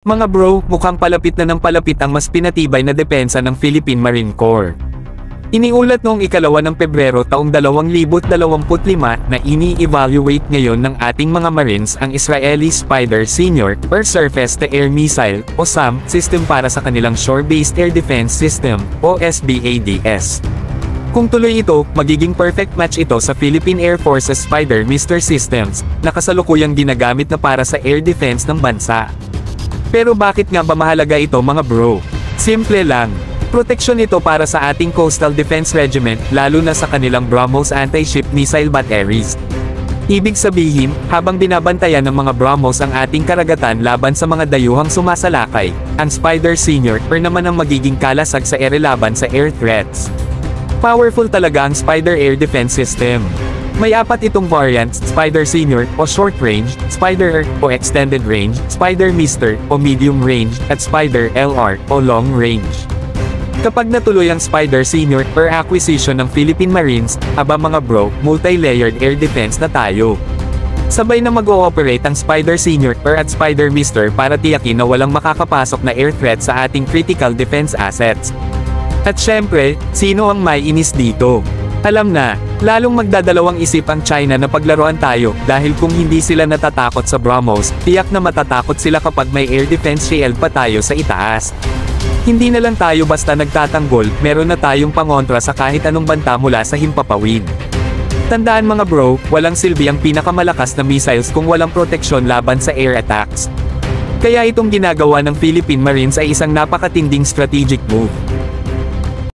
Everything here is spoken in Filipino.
Mga bro, mukhang palapit na ng palapit ang mas pinatibay na depensa ng Philippine Marine Corps. Iniulat noong 2 ng Pebrero taong 2025 na ini-evaluate ngayon ng ating mga Marines ang Israeli Spider Senior, or Surface-to-Air Missile, o SAM, system para sa kanilang Shore-Based Air Defense System, o SBADS. Kung tuloy ito, magiging perfect match ito sa Philippine Air Force's Spider Missile Systems, na kasalukuyang ginagamit na para sa air defense ng bansa. Pero bakit nga ba mahalaga ito mga bro? Simple lang. Proteksyon ito para sa ating Coastal Defense Regiment, lalo na sa kanilang BrahMos anti-ship missile batteries. Ibig sabihin, habang binabantayan ng mga BrahMos ang ating karagatan laban sa mga dayuhang sumasalakay, ang Spider Senior, or naman ang magiging kalasag sa ere laban sa air threats. Powerful talaga ang Spider Air Defense System. May 4 itong variants: Spider Senior, o Short Range, Spider Air, o Extended Range, Spider Mister, o Medium Range, at Spider LR, o Long Range. Kapag natuloy ang Spider Senior, per acquisition ng Philippine Marines, aba mga bro, multi-layered air defense na tayo. Sabay na mag-ooperate ang Spider Senior, at Spider Mister para tiyakin na walang makakapasok na air threat sa ating critical defense assets. At syempre, sino ang may inis dito? Alam na, lalong magdadalawang isip ang China na paglaruan tayo, dahil kung hindi sila natatakot sa BrahMos, tiyak na matatakot sila kapag may air defense shield pa tayo sa itaas. Hindi na lang tayo basta nagtatanggol, meron na tayong pangontra sa kahit anong banta mula sa himpapawid. Tandaan mga bro, walang silbi ang pinakamalakas na missiles kung walang proteksyon laban sa air attacks. Kaya itong ginagawa ng Philippine Marines ay isang napakatinding strategic move.